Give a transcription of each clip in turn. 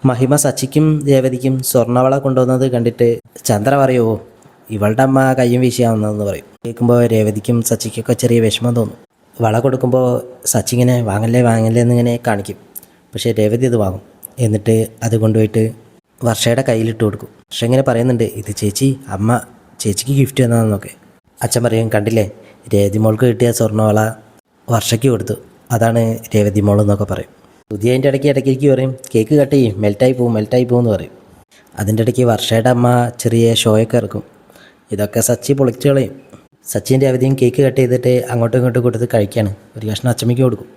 മഹിമ സച്ചിക്കും രേവതിക്കും സ്വർണ്ണവള കൊണ്ടുവന്നത് കണ്ടിട്ട് ചന്ദ്ര പറയുമോ ഇവളുടെ അമ്മ കയ്യും വീശിയാവുന്നതെന്ന് പറയും. കേൾക്കുമ്പോൾ രേവതിക്കും സച്ചിക്കൊക്കെ ചെറിയ വിഷമം തോന്നും. വള കൊടുക്കുമ്പോൾ സച്ചി ഇങ്ങനെ വാങ്ങല്ലേ വാങ്ങല്ലേ എന്നിങ്ങനെ കാണിക്കും. പക്ഷേ രേവതി അത് വാങ്ങും. എന്നിട്ട് അത് കൊണ്ടുപോയിട്ട് വർഷയുടെ കയ്യിലിട്ട് കൊടുക്കും. വർഷ ഇങ്ങനെ പറയുന്നുണ്ട്, ഇത് ചേച്ചി അമ്മ ചേച്ചിക്ക് ഗിഫ്റ്റ് തന്നതെന്നൊക്കെ. അച്ഛൻ പറയും, കണ്ടില്ലേ രേവതി മോൾക്ക് കിട്ടിയ സ്വർണ്ണവള വർഷയ്ക്ക് കൊടുത്തു, അതാണ് രേവതി മോൾ എന്നൊക്കെ പറയും. പുതിയ അതിൻ്റെ ഇടയ്ക്ക് പറയും, കേക്ക് കട്ട് ചെയ്യും, മെൽറ്റായി പോകും എന്ന് പറയും. അതിൻ്റെ ഇടയ്ക്ക് വർഷയുടെ അമ്മ ചെറിയ ഷോയൊക്കെ ഇറക്കും. ഇതൊക്കെ സച്ചി പൊളിച്ച് കളയും. സച്ചിൻ്റെ രേവതിയും കേക്ക് കട്ട് ചെയ്തിട്ട് അങ്ങോട്ടും ഇങ്ങോട്ടും കൊടുത്ത് കഴിക്കുകയാണ്. ഒരു കഷ്ണം അച്ചമ്മയ്ക്ക് കൊടുക്കും.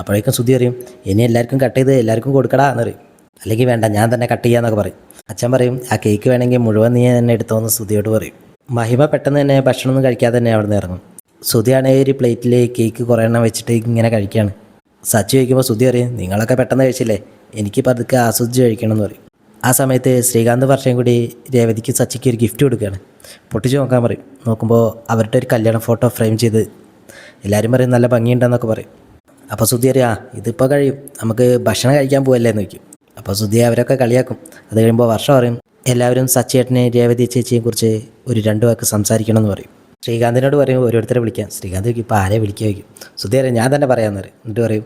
അപ്പോഴേക്കും ശ്രുതി പറയും, ഇനി എല്ലാവർക്കും കട്ട് ചെയ്ത് എല്ലാവർക്കും കൊടുക്കടാ എന്ന് പറയും. അല്ലെങ്കിൽ വേണ്ട ഞാൻ തന്നെ കട്ട് ചെയ്യാന്നൊക്കെ പറയും. അച്ഛൻ പറയും, ആ കേക്ക് വേണമെങ്കിൽ മുഴുവൻ നീ തന്നെ എടുത്തോന്ന് ശ്രുതിയോട് പറയും. മഹിമ പെട്ടെന്ന് തന്നെ ഭക്ഷണമൊന്നും കഴിക്കാതെ തന്നെ അവിടെ നിന്ന് ഇറങ്ങും. ശ്രുതിയാണെങ്കിൽ ഒരു പ്ലേറ്റിൽ കേക്ക് കുറേ എണ്ണം വെച്ചിട്ട് ഇങ്ങനെ കഴിക്കുകയാണ്. സച്ചി കഴിക്കുമ്പോൾ ശ്രുതി പറയും, നിങ്ങളൊക്കെ പെട്ടെന്ന് കഴിച്ചില്ലേ, എനിക്ക് പതുക്കെ ആസ്വദിച്ച് കഴിക്കണം എന്ന് പറയും. ആ സമയത്ത് ശ്രീകാന്ത് വർഷയും കൂടി രേവതിക്ക് സച്ചിക്ക് ഒരു ഗിഫ്റ്റ് കൊടുക്കുകയാണ്. പൊട്ടിച്ച് നോക്കാൻ പറയും. നോക്കുമ്പോൾ അവരുടെ ഒരു കല്യാണ ഫോട്ടോ ഫ്രെയിം ചെയ്ത് എല്ലാവരും പറയും നല്ല ഭംഗിയുണ്ടെന്നൊക്കെ പറയും. അപ്പോൾ ശ്രുതി അറിയാം ഇതിപ്പോൾ കഴിയും, നമുക്ക് ഭക്ഷണം കഴിക്കാൻ പോവല്ലേ എന്ന് വയ്ക്കും. അപ്പോൾ ശ്രുതി അവരൊക്കെ കളിയാക്കും. അത് കഴിയുമ്പോൾ വർഷം പറയും, എല്ലാവരും സച്ചിയേട്ടനെ രേവതി ചേച്ചിയെ കുറിച്ച് ഒരു 2 വാക്ക് സംസാരിക്കണം എന്ന് പറയും. ശ്രീകാന്തിനോട് പറയും ഓരോരുത്തരെ വിളിക്കാം. ശ്രീകാന്ത് വയ്ക്കും, ഇപ്പോൾ ആരെ വിളിക്കുക വയ്ക്കും. ശ്രുതി അറിയാം ഞാൻ തന്നെ പറയാമെന്ന് പറയും. എന്നിട്ട് പറയും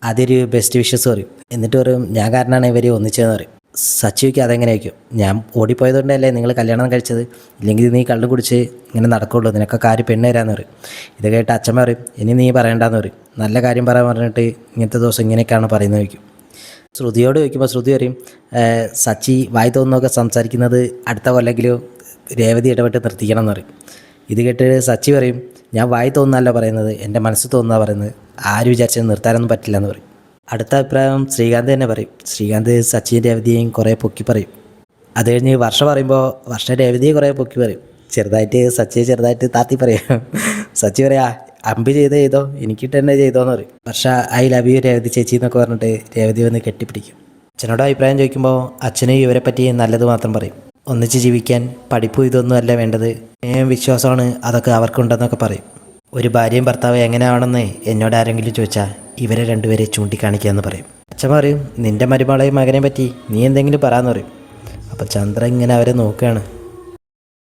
ആദ്യൊരു ബെസ്റ്റ് വിഷസ് പറയും. എന്നിട്ട് പറയും ഞാൻ കാരണമാണ് ഇവർ ഒന്നിച്ചതെന്ന് പറയും. സച്ചി വയ്ക്കും അതെങ്ങനെ വയ്ക്കും, ഞാൻ ഓടിപ്പോയതുകൊണ്ടല്ലേ നിങ്ങൾ കല്യാണം കഴിച്ചത്, ഇല്ലെങ്കിൽ നീ കള്ളു കുടിച്ച് ഇങ്ങനെ നടക്കുള്ളൂ, നിനക്കൊക്കെ ആര് പെണ്ണ് തരാമെന്ന് പറയും. ഇത് കേട്ട് അച്ഛൻ പറയും, ഇനി നീ പറയണ്ടെന്ന് പറയും. നല്ല കാര്യം പറയാൻ പറഞ്ഞിട്ട് ഇങ്ങനത്തെ ദിവസം ഇങ്ങനെയൊക്കെയാണ് പറയുന്നത് വയ്ക്കും. ശ്രുതിയോട് ചോദിക്കുമ്പോൾ ശ്രുതി പറയും, സച്ചി വായി തോന്നുന്നൊക്കെ സംസാരിക്കുന്നത് അടുത്ത കൊല്ലെങ്കിലും രേവതി ഇടപെട്ട് നിർത്തിക്കണം എന്ന് പറയും. ഇത് കേട്ട് സച്ചി പറയും, ഞാൻ വായി തോന്നുന്നല്ല പറയുന്നത്, എൻ്റെ മനസ്സ് തോന്നുന്ന പറയുന്നത്, ആര് വിചാരിച്ചത് നിർത്താനൊന്നും പറ്റില്ല എന്ന് പറയും. അടുത്ത അഭിപ്രായം ശ്രീകാന്ത് തന്നെ പറയും. ശ്രീകാന്ത് സച്ചിയും രേവതിയെയും കുറേ പൊക്കി പറയും. അത് കഴിഞ്ഞ് വർഷ പറയുമ്പോൾ വർഷ രേവതിയെ കുറേ പൊക്കി പറയും. ചെറുതായിട്ട് സച്ചിയെ ചെറുതായിട്ട് താത്തി പറയാം. സച്ചി പറയാ അമ്പി ചെയ്തോ എനിക്കിട്ട് തന്നെ ചെയ്തോന്ന് പറയും. വർഷ ഐ ലവ് യു രേവതി ചേച്ചി എന്നൊക്കെ പറഞ്ഞിട്ട് രേവതി വന്ന് കെട്ടിപ്പിടിക്കും. അച്ഛനോട് അഭിപ്രായം ചോദിക്കുമ്പോൾ അച്ഛനും ഇവരെ പറ്റി നല്ലത് മാത്രം പറയും. ഒന്നിച്ച് ജീവിക്കാൻ പഠിപ്പും ഇതൊന്നും അല്ല വേണ്ടത്, വിശ്വാസമാണ് അതൊക്കെ അവർക്കുണ്ടെന്നൊക്കെ പറയും. ഒരു ഭാര്യയും ഭർത്താവ് എങ്ങനെയാണെന്ന് എന്നോട് ആരെങ്കിലും ചോദിച്ചാൽ ഇവരെ 2 പേരെ ചൂണ്ടിക്കാണിക്കുക എന്ന് പറയും. അച്ഛൻ പറയും, നിൻ്റെ മരുമകളെയും മകനെ പറ്റി നീ എന്തെങ്കിലും പറയാമെന്ന് പറയും. അപ്പോൾ ചന്ദ്ര ഇങ്ങനെ അവരെ നോക്കുകയാണ്.